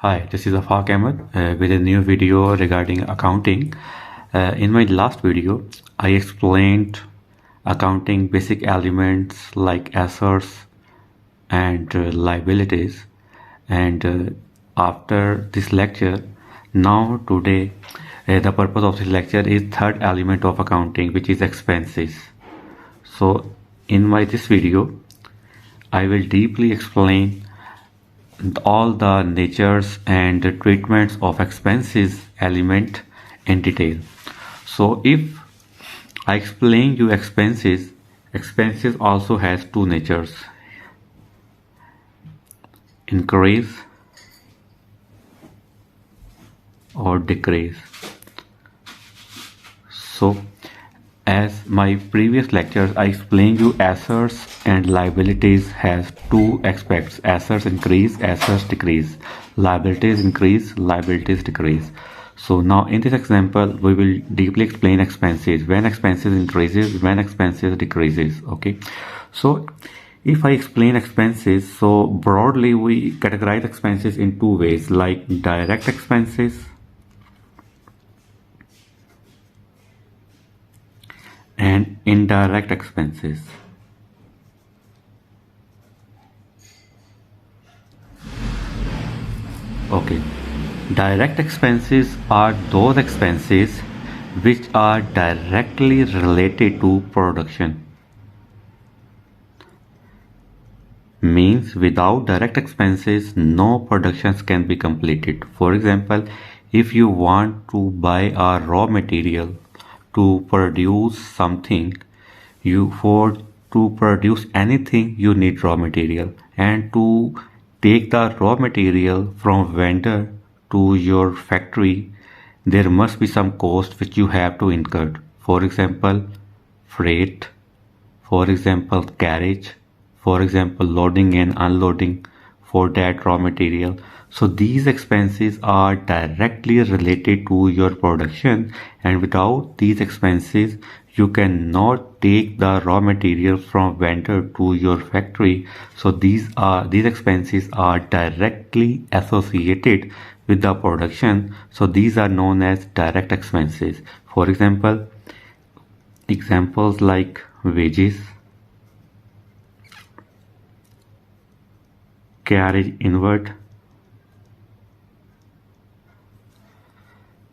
Hi, this is Afaq Ahmed with a new video regarding accounting. In my last video, I explained accounting basic elements like assets and liabilities. And after this lecture, now today, the purpose of this lecture is third element of accounting, which is expenses. So in this video, I will deeply explain all the natures and treatments of expenses element in detail. So if I explain you expenses also has two natures: increase or decrease. So as my previous lectures, I explained you assets and liabilities has two aspects: assets increase, assets decrease, liabilities increase, liabilities decrease. So now in this example, we will deeply explain expenses, when expenses increases, when expenses decreases. Okay, so if I explain expenses, so broadly we categorize expenses in two ways, like direct expenses and indirect expenses. Okay, direct expenses are those expenses which are directly related to production. Means without direct expenses, no productions can be completed. For example, if you want to buy a raw material to produce something, to produce anything you need raw material, and to take the raw material from vendor to your factory, there must be some cost which you have to incur. For example, freight, for example carriage, for example loading and unloading for that raw material. So these expenses are directly related to your production, and without these expenses you cannot take the raw material from vendor to your factory. So these expenses are directly associated with the production, so these are known as direct expenses. For example, examples like wages, carriage inward,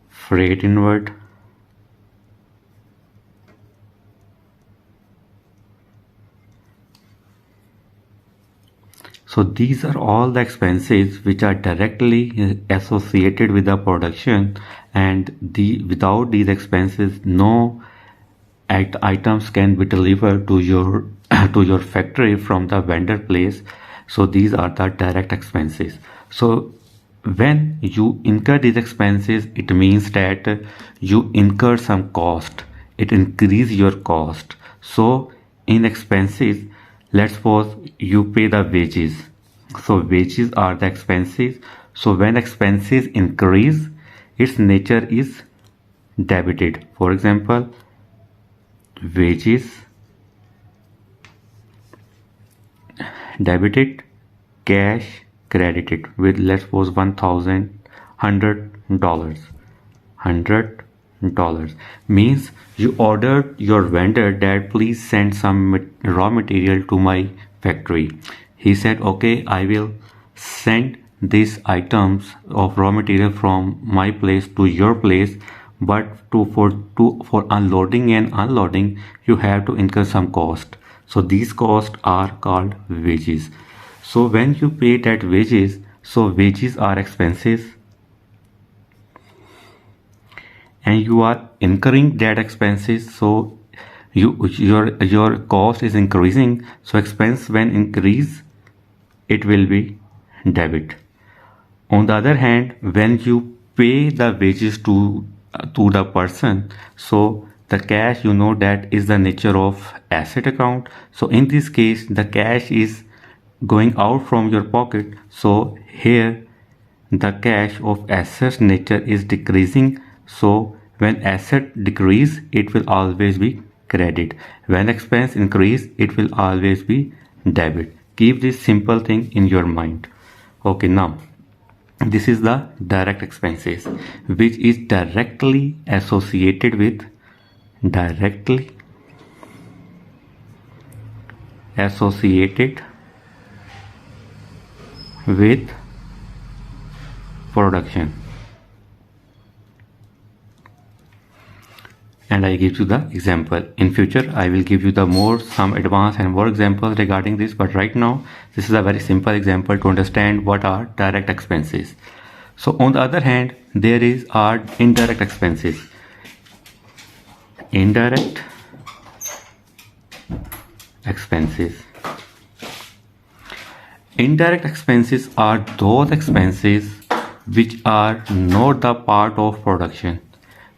freight inward, so these are all the expenses which are directly associated with the production, and without these expenses no items can be delivered to your to your factory from the vendor place. So these are the direct expenses. So when you incur these expenses, it means that you incur some cost, it increase your cost. So in expenses, let's suppose you pay the wages, so wages are the expenses. So when expenses increase, its nature is debited. For example, wages debited, cash credited with, let's suppose, $1,100. $100 means you ordered your vendor that please send some raw material to my factory. He said, okay, I will send these items of raw material from my place to your place, but for unloading and unloading you have to incur some cost. So these costs are called wages. So when you pay that wages, so wages are expenses, and you are incurring that expenses. So your cost is increasing. So expense when increase, it will be debit. On the other hand, when you pay the wages to the person, so the cash, you know, that is the nature of asset account. So in this case, the cash is going out from your pocket. So here the cash of assets nature is decreasing. So when asset decrease, it will always be credit. When expense increase, it will always be debit. Keep this simple thing in your mind. Okay, now This is the direct expenses, which is directly associated with production. And I give you the example. In future I will give you the some advanced and more examples regarding this, but right now this is a very simple example to understand what are direct expenses. So on the other hand, there is our indirect expenses. Indirect expenses. Indirect expenses are those expenses which are not the part of production,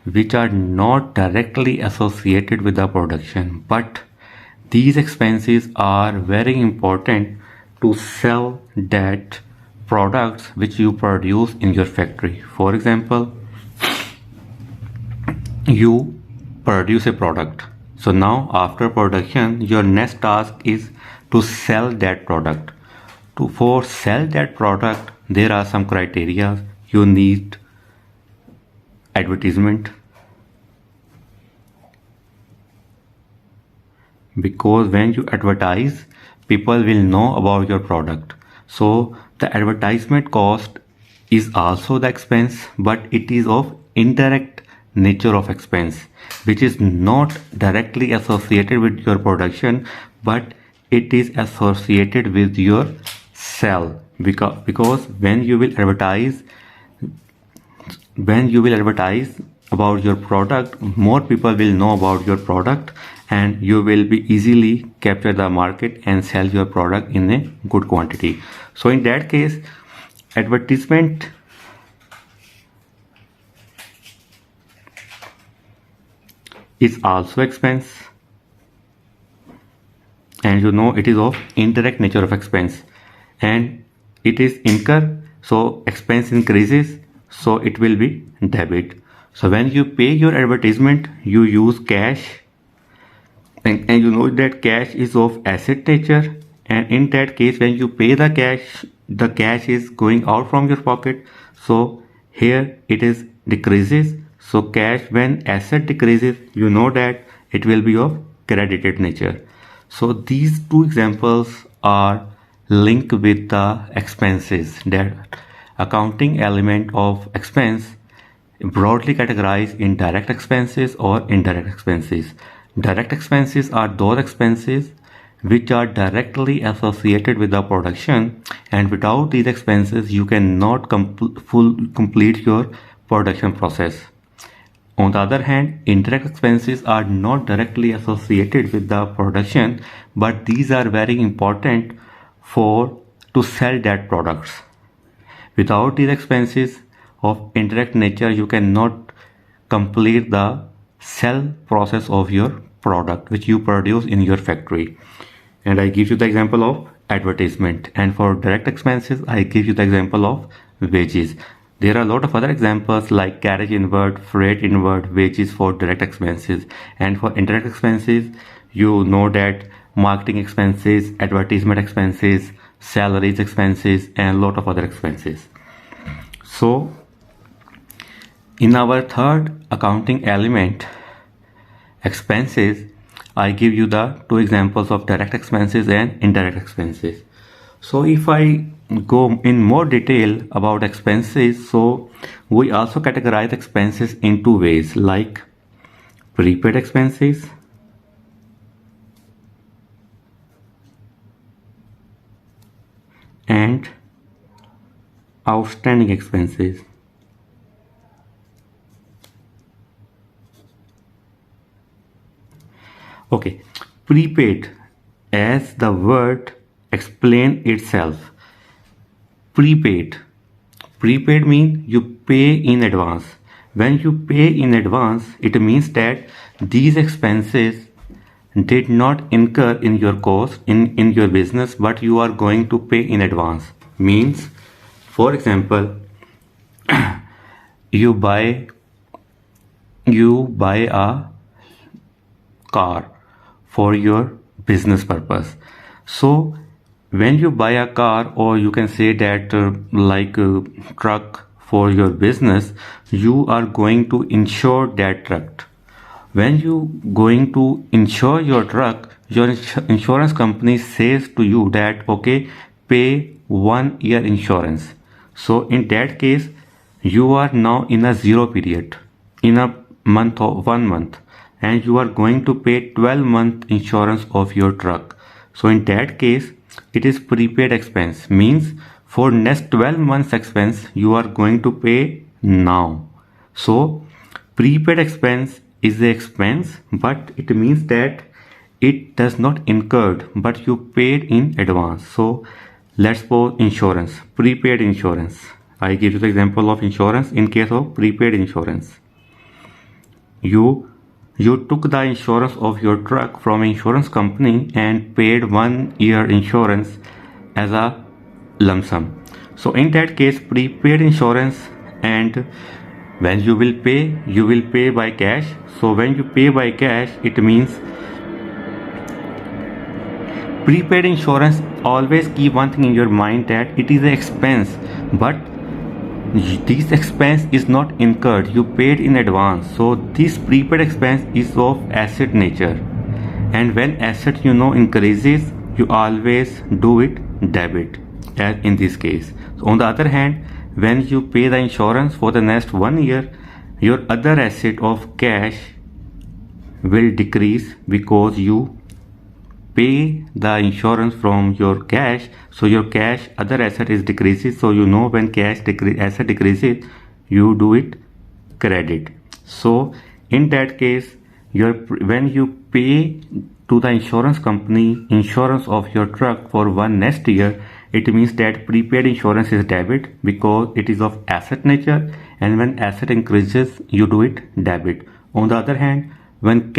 which are not directly associated with the production, but these expenses are very important to sell that products which you produce in your factory. For example, you produce a product. So now after production, your next task is to sell that product. For sell that product, there are some criteria. You need advertisement, because when you advertise, people will know about your product. So the advertisement cost is also the expense, but it is of indirect nature of expense, which is not directly associated with your production, but it is associated with your sell, because when you will advertise about your product, more people will know about your product, and you will be easily capture the market and sell your product in a good quantity. So in that case, advertisement is also expense, and you know it is of indirect nature of expense, and it is incur, so expense increases, so it will be debit. So when you pay your advertisement, you use cash, and you know that cash is of asset nature, and in that case when you pay the cash is going out from your pocket, so here it is decreases. So cash, when asset decreases, you know that it will be of credited nature. So these two examples are linked with the expenses, that accounting element of expense broadly categorized in direct expenses or indirect expenses. Direct expenses are those expenses which are directly associated with the production, and without these expenses you cannot complete your production process. On the other hand, indirect expenses are not directly associated with the production, but these are very important for to sell that products. Without these expenses of indirect nature, you cannot complete the sell process of your product which you produce in your factory. And I give you the example of advertisement, and for direct expenses I give you the example of wages. There are a lot of other examples like carriage inward, freight inward, wages for direct expenses. And for indirect expenses, you know that marketing expenses, advertisement expenses, salaries expenses, and a lot of other expenses. So in our third accounting element, expenses, I give you the two examples of direct expenses and indirect expenses. So if I go in more detail about expenses, so we also categorize expenses in two ways, like prepaid expenses and outstanding expenses. Okay, prepaid, as the word explain itself. Prepaid means you pay in advance. When you pay in advance, it means that these expenses did not incur in your cost in your business, but you are going to pay in advance. Means, for example, you buy a car for your business purpose. So when you buy a car, or you can say that like a truck for your business, you are going to insure that truck. When you going to insure your truck, your insurance company says to you that okay, pay 1 year insurance. So in that case, you are now in a zero period, in a month or 1 month, and you are going to pay 12-month insurance of your truck. So in that case, it is prepaid expense, means for next 12 months expense you are going to pay now. So prepaid expense is the expense, but it means that it does not incurred, but you paid in advance. So let's suppose insurance, prepaid insurance. I give you the example of insurance. In case of prepaid insurance, you took the insurance of your truck from insurance company and paid 1 year insurance as a lump sum. So in that case, prepaid insurance, and when you will pay by cash. So when you pay by cash, it means prepaid insurance. Always keep one thing in your mind, that it is an expense, but this expense is not incurred, you paid in advance. So this prepaid expense is of asset nature, and when asset increases, you always do it debit, as in this case. So on the other hand, when you pay the insurance for the next 1 year, your other asset of cash will decrease, because you pay the insurance from your cash. So your cash other asset is decreases. So when cash asset decreases, you do it credit. So in that case, when you pay to the insurance company insurance of your truck for one next year, it means that prepaid insurance is debit, because it is of asset nature, and when asset increases, you do it debit. On the other hand, when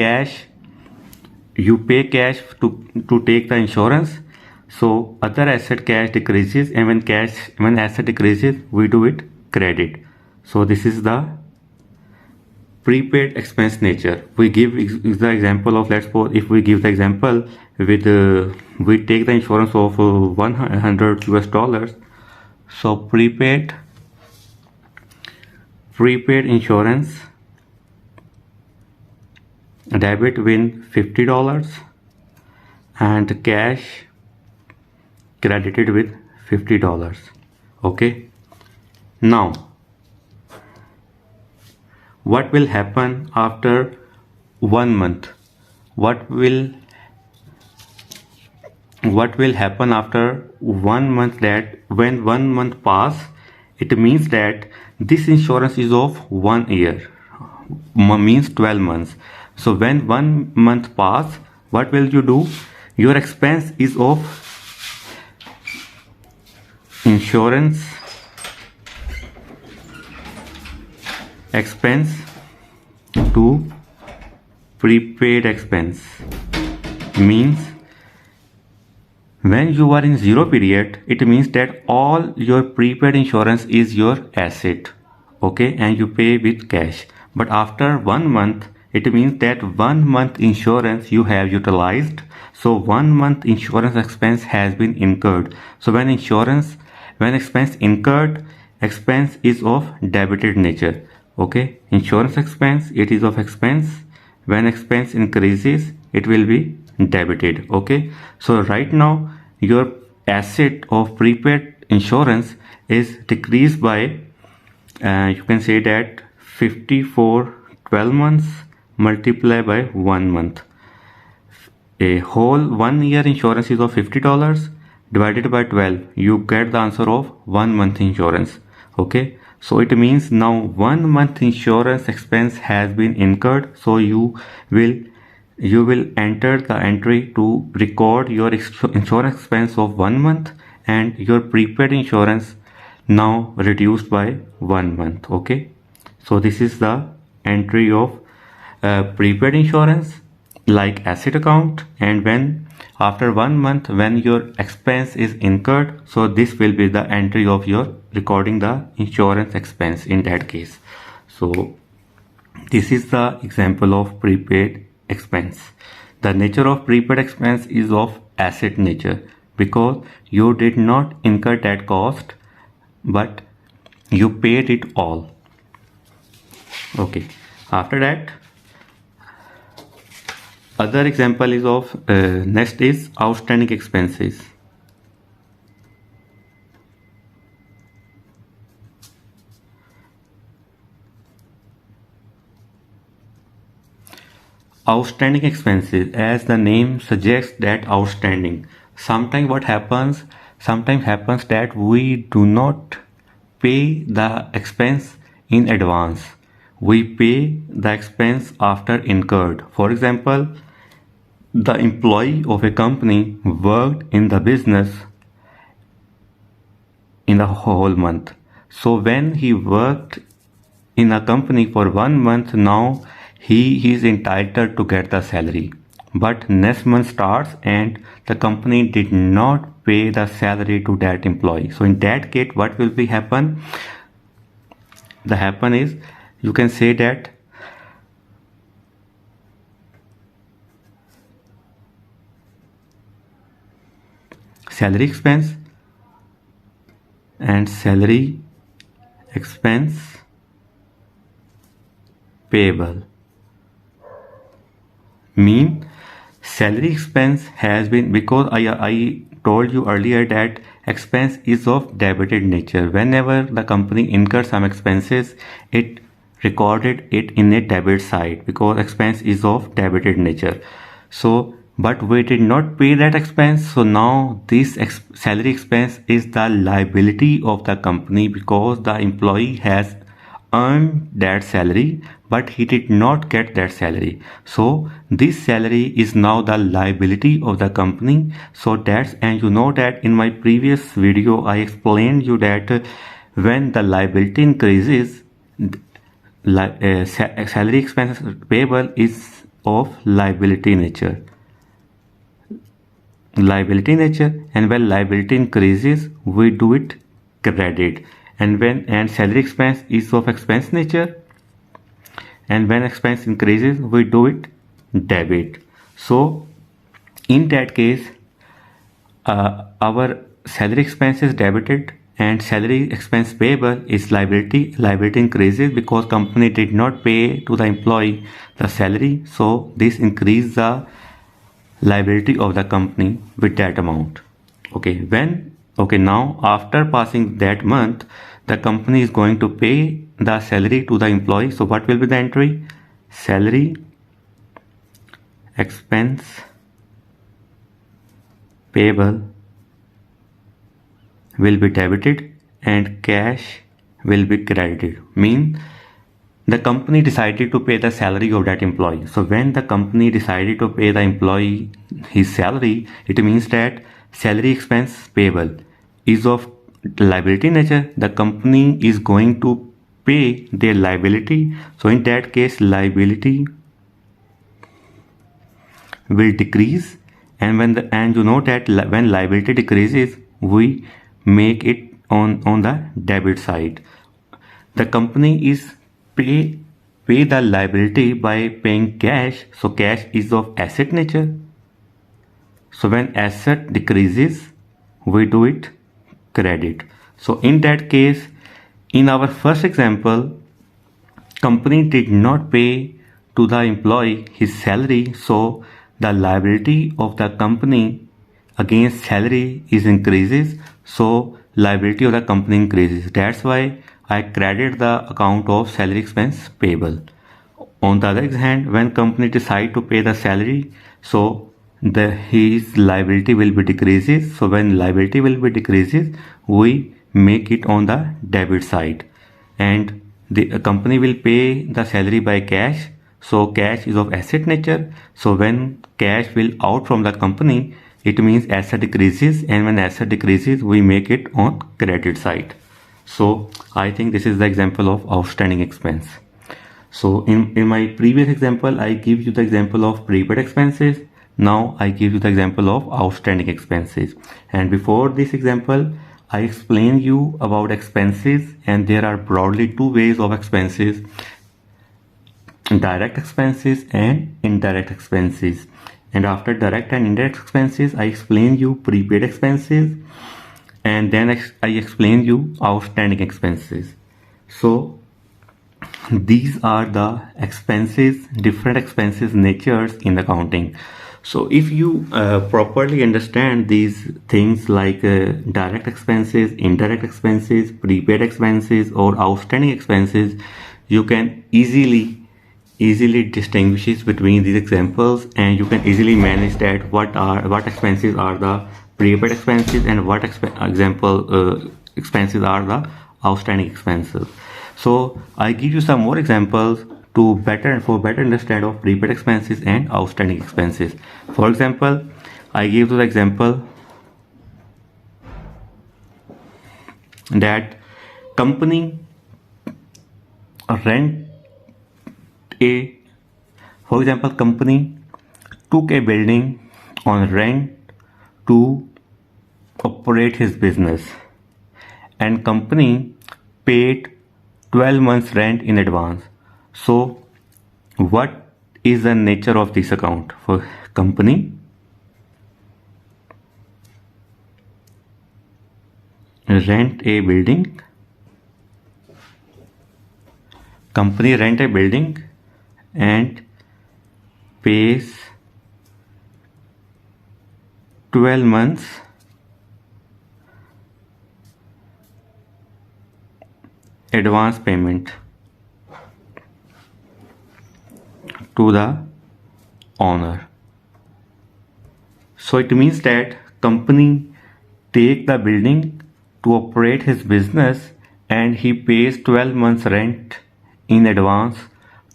you pay cash to take the insurance, so other asset cash decreases, and when asset decreases, we do it credit. So this is the prepaid expense nature. We give the example of, let's suppose if we give the example with we take the insurance of $100. So prepaid insurance debit with $50 and cash credited with $50. Okay, now what will happen after 1 month? What will happen after 1 month? That when 1 month pass, it means that this insurance is of 1 year, means 12 months. So when 1 month pass, what will you do? Your expense is of insurance expense to prepaid expense, means when you are in zero period, it means that all your prepaid insurance is your asset, okay, and you pay with cash. But after 1 month, it means that 1 month insurance you have utilized, so 1 month insurance expense has been incurred. So when expense incurred, expense is of debited nature. Okay, insurance expense, it is of expense. When expense increases, it will be debited. Okay, so right now your asset of prepaid insurance is decreased by you can say that 50 for 12 months multiplied by 1 month. A whole 1 year insurance is of $50 divided by 12, you get the answer of 1 month insurance. Okay, so it means now 1 month insurance expense has been incurred. So you will enter the entry to record your insurance expense of 1 month and your prepaid insurance now reduced by 1 month. Okay, so this is the entry of prepaid insurance like asset account, and when after 1 month when your expense is incurred, so this will be the entry of your recording the insurance expense in that case. So this is the example of prepaid expense. The nature of prepaid expense is of asset nature, because you did not incur that cost, but you paid it all. Okay, after that, other example is of next is outstanding expenses. Outstanding expenses, as the name suggests, that outstanding. Sometimes happens that we do not pay the expense in advance. We pay the expense after incurred. For example, the employee of a company worked in the business in the whole month. So when he worked in a company for 1 month, now he is entitled to get the salary. But next month starts and the company did not pay the salary to that employee. So in that case, what will be happen? The happen is, you can say that salary expense and salary expense payable mean salary expense has been, because I told you earlier that expense is of debited nature. Whenever the company incurs some expenses, it recorded it in a debit side because expense is of debited nature. So but we did not pay that expense, so now this salary expense is the liability of the company because the employee has earned that salary but he did not get that salary. So this salary is now the liability of the company. So that's, and you know that in my previous video I explained you that when the liability increases, salary expense payable is of liability nature, and when liability increases we do it credit, and salary expense is of expense nature, and when expense increases we do it debit. So in that case, our salary expense is debited and salary expense payable is liability increases because company did not pay to the employee the salary, so this increase the liability of the company with that amount. Okay, now after passing that month, the company is going to pay the salary to the employee. So what will be the entry? Salary expense payable will be debited and cash will be credited. Mean the company decided to pay the salary of that employee. So when the company decided to pay the employee his salary, it means that salary expense payable is of liability nature. The company is going to pay their liability. So in that case, liability will decrease, and when you know that when liability decreases, we make it on the debit side. The company is pay the liability by paying cash. So cash is of asset nature. So when asset decreases, we do it credit. So in that case, in our first example, company did not pay to the employee his salary, so the liability of the company against salary is increases, so liability of the company increases. That's why I credit the account of salary expense payable. On the other hand, when company decide to pay the salary, so his liability will be decreases. So when liability will be decreases, we make it on the debit side, and the company will pay the salary by cash. So cash is of asset nature. So when cash will out from the company, it means asset decreases, and when asset decreases, we make it on credit side. So I think this is the example of outstanding expense. So in my previous example, I give you the example of prepaid expenses. Now I give you the example of outstanding expenses. And before this example, I explain you about expenses, and there are broadly two ways of expenses: direct expenses and indirect expenses. And after direct and indirect expenses, I explain you prepaid expenses, and then I explain you outstanding expenses. So these are the expenses, different expenses natures in accounting. So if you properly understand these things like direct expenses, indirect expenses, prepaid expenses, or outstanding expenses, you can easily distinguishes between these examples, and you can easily manage that what expenses are the prepaid expenses and what expenses are the outstanding expenses. So I give you some more examples to better understand of prepaid expenses and outstanding expenses. For example, I give you the example that company rent a for example, company took a building on rent to operate his business, and company paid 12 months rent in advance. So what is the nature of this account? For company rent a building, company rent a building and pays 12 months advance payment to the owner. So it means that company take the building to operate his business, and he pays 12 months rent in advance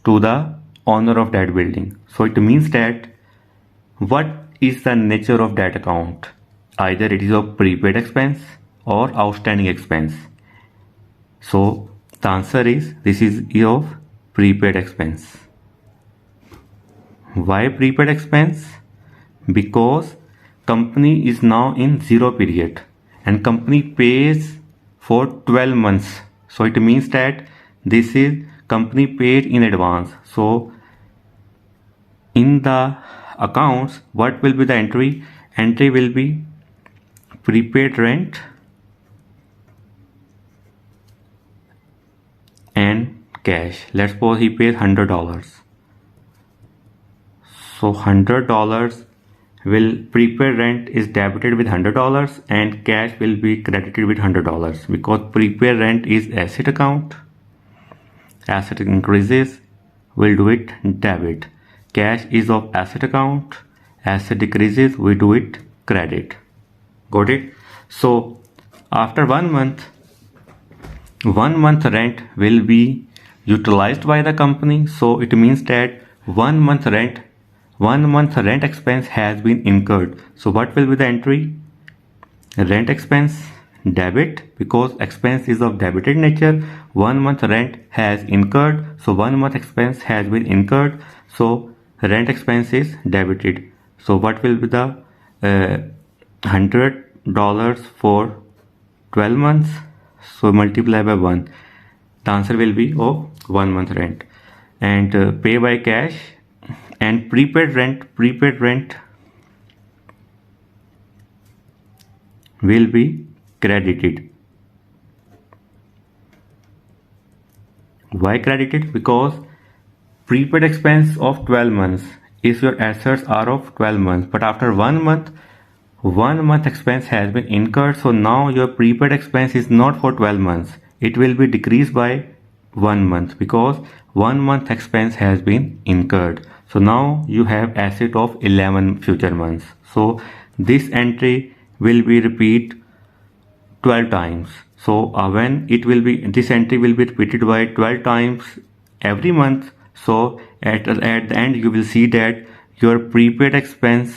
to the owner of that building. So it means that what is the nature of that account? Either it is a prepaid expense or outstanding expense. So the answer is this is of prepaid expense. Why prepaid expense? Because company is now in zero period and company pays for 12 months. So it means that this is company paid in advance. So in the accounts, what will be the entry? Entry will be prepaid rent and cash. Let's suppose he pays $100. So $100 will prepaid rent is debited with $100 and cash will be credited with $100 because prepaid rent is asset account. Asset increases, we'll do it debit. Cash is of asset account. Asset decreases, we do it credit. Got it? So after 1 month rent will be utilized by the company. So it means that 1 month rent expense has been incurred. So what will be the entry? Rent expense debit, because expense is of debited nature. 1 month rent has incurred, so 1 month expense has been incurred, so rent expense is debited. So what will be the $100 for 12 months? So multiply by 1. The answer will be of 1 month rent. And pay by cash and prepaid rent will be credited. Why credited? Because prepaid expense of 12 months is your assets are of 12 months, but after 1 month expense has been incurred, so now your prepaid expense is not for 12 months. It will be decreased by 1 month because 1 month expense has been incurred. So now you have asset of 11 future months. So this entry will be repeat 12 times. So when it will be, this entry will be repeated by 12 times every month. So at the end you will see that your prepaid expense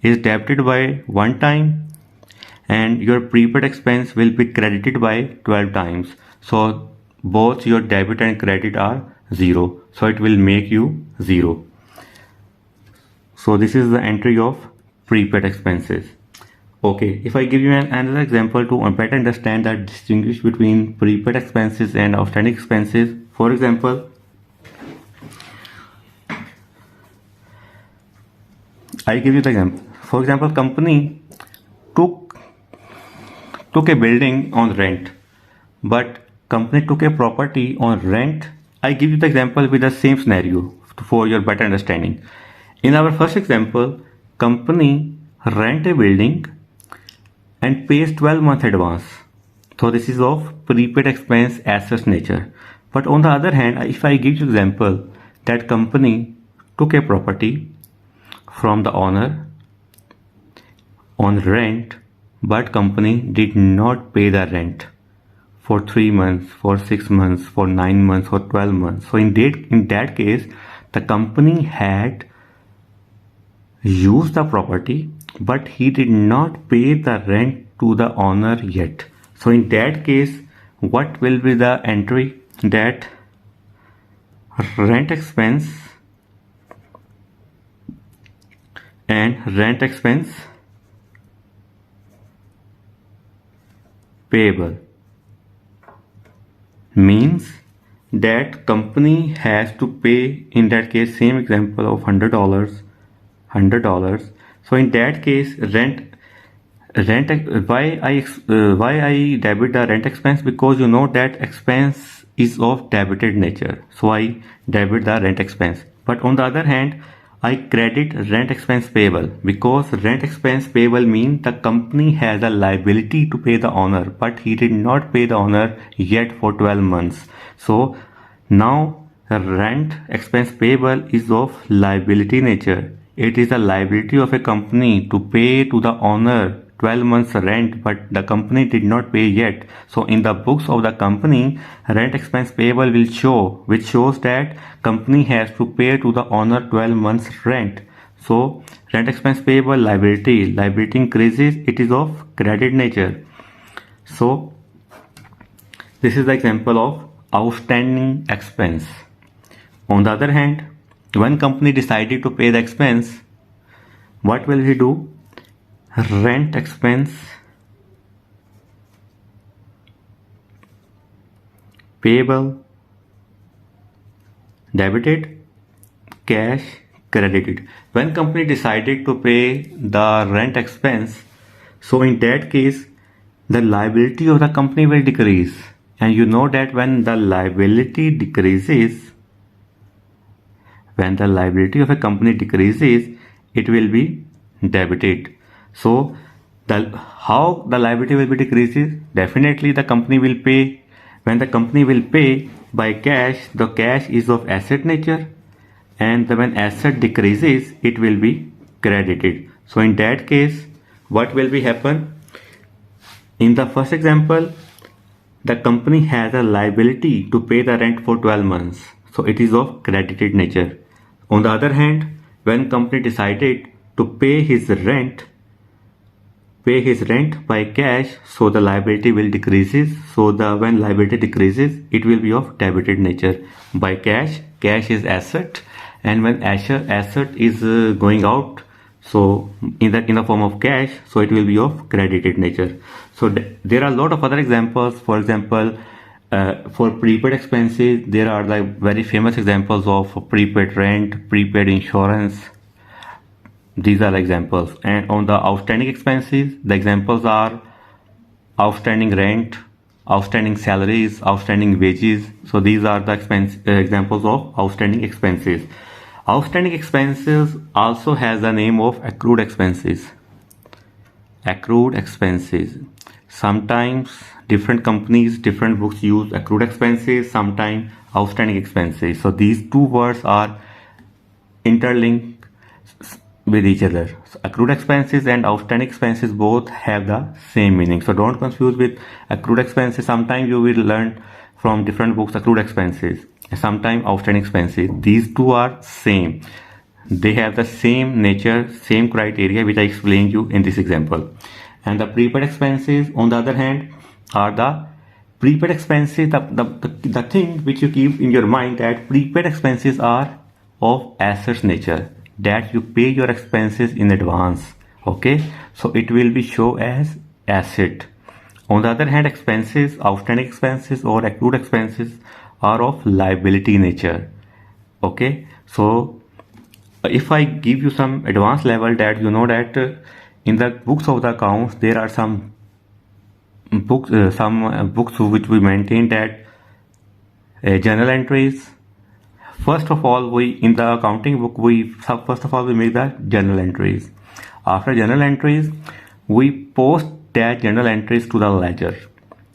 is debited by 1 time and your prepaid expense will be credited by 12 times. So both your debit and credit are 0. So it will make you 0. So this is the entry of prepaid expenses. Okay, if I give you another example to better understand that distinguish between prepaid expenses and outstanding expenses. For example, I give you the example. For example, company took took a building on rent, but company took a property on rent. I give you the example with the same scenario for your better understanding. In our first example, company rent a building and pays 12 month advance. So this is of prepaid expense as such nature. But on the other hand, if I give you example that company took a property from the owner on rent, but company did not pay the rent for 3 months, for 6 months, for 9 months, or 12 months. So in that case, the company had used the property, but he did not pay the rent to the owner yet. So in that case, what will be the entry? That rent expense and rent expense payable means that company has to pay, in that case same example of $100. So in that case, why I debit the rent expense? Because you know that expense is of debited nature, so I debit the rent expense. But on the other hand, I credit rent expense payable, because rent expense payable means the company has a liability to pay the owner, but he did not pay the owner yet for 12 months. So now the rent expense payable is of liability nature. It is the liability of a company to pay to the owner 12 months rent, but the company did not pay yet. So in the books of the company, rent expense payable will show, which shows that company has to pay to the owner 12 months rent. So rent expense payable liability increases, it is of credit nature. So this is the example of outstanding expense. On the other hand, when company decided to pay the expense, what will he do? Rent expense payable debited, cash credited. When company decided to pay the rent expense, so in that case the liability of the company will decrease, and you know that when the liability decreases, when the liability of a company decreases, it will be debited. So how the liability will be decreases? Definitely the company will pay. When the company will pay by cash, the cash is of asset nature, and when asset decreases, it will be credited. So in that case, what will be happen? In the first example, the company has a liability to pay the rent for 12 months, so it is of credited nature. On the other hand, when company decided to pay his rent by cash, so the liability will decreases. So when liability decreases, it will be of debited nature. By cash is asset, and when asset is going out, so in the form of cash, so it will be of credited nature. So there are a lot of other examples. For example, for prepaid expenses, there are the very famous examples of prepaid rent, prepaid insurance. These are the examples. And on the outstanding expenses, the examples are outstanding rent, outstanding salaries, outstanding wages. So these are the examples of outstanding expenses. Outstanding expenses also has the name of accrued expenses. Accrued expenses. Sometimes different companies, different books use accrued expenses, sometimes outstanding expenses. So these two words are interlinked with each other. So accrued expenses and outstanding expenses both have the same meaning. So don't confuse with accrued expenses. Sometimes you will learn from different books accrued expenses, sometimes outstanding expenses. These two are same. They have the same nature, same criteria, which I explained you in this example. And the prepaid expenses, on the other hand, are the prepaid expenses, the thing which you keep in your mind, that prepaid expenses are of assets nature, that you pay your expenses in advance. Okay, so it will be shown as asset. On the other hand, expenses, outstanding expenses or accrued expenses are of liability nature. Okay, so if I give you some advanced level, that you know that in the books of the accounts there are some books which we maintain that journal entries. First of all, we in the accounting book first of all we make the journal entries. After journal entries, we post that journal entries to the ledger.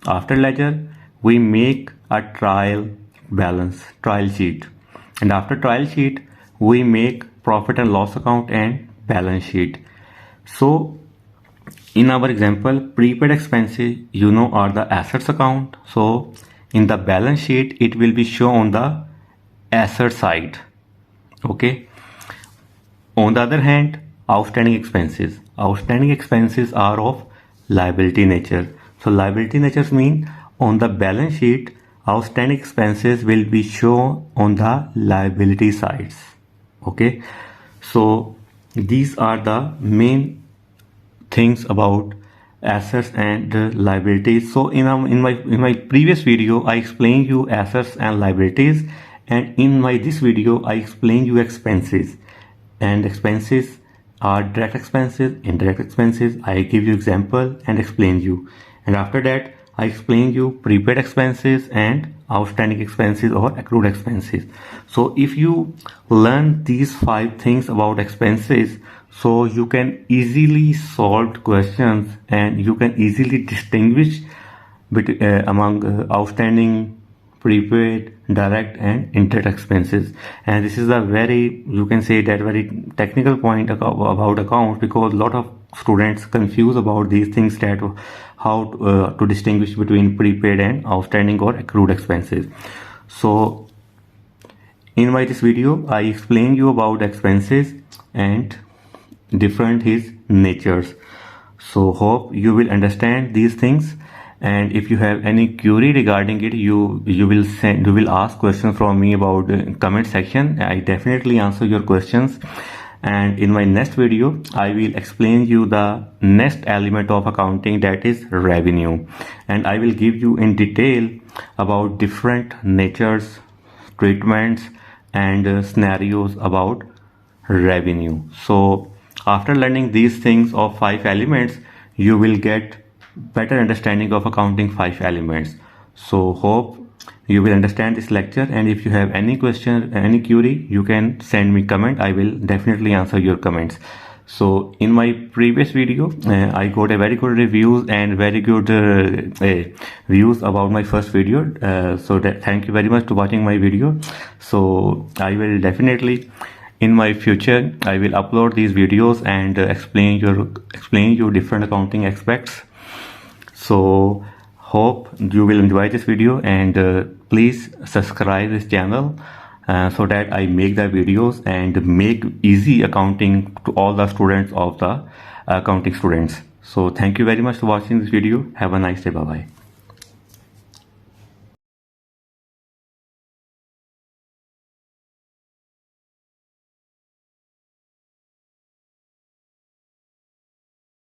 After ledger, we make a trial sheet, and after trial sheet, we make profit and loss account and balance sheet. So in our example, prepaid expenses, are the assets account. So in the balance sheet, it will be shown on the asset side. Okay. On the other hand, outstanding expenses. Outstanding expenses are of liability nature. So liability natures mean on the balance sheet, outstanding expenses will be shown on the liability sides. Okay. So these are the main things about assets and liabilities. So in my previous video, I explained you assets and liabilities, and in this video I explain you expenses. And expenses are direct expenses, indirect expenses. I give you example and explain you, and after that I explain you prepaid expenses and outstanding expenses or accrued expenses. So if you learn these 5 things about expenses, so you can easily solve questions and you can easily distinguish among outstanding, prepaid, direct and indirect expenses. And this is a very, you can say that, very technical point about accounts, because a lot of students confuse about these things, that how to distinguish between prepaid and outstanding or accrued expenses. So in this video I explain you about expenses and different his natures. So hope you will understand these things, and if you have any query regarding it, you will ask questions from me about the comment section. I definitely answer your questions, and in my next video I will explain you the next element of accounting, that is revenue, and I will give you in detail about different natures, treatments and scenarios about revenue. So after learning these things of 5 elements, you will get better understanding of accounting 5 elements. So hope you will understand this lecture, and if you have any question, any query, you can send me comment. I will definitely answer your comments. So in my previous video, I got a very good reviews and very good views about my first video. So thank you very much to watching my video. So I will definitely, in my future, I will upload these videos and explain you different accounting aspects. So hope you will enjoy this video, and please subscribe this channel so that I make the videos and make easy accounting to all the students of the accounting students. So thank you very much for watching this video. Have a nice day. Bye bye.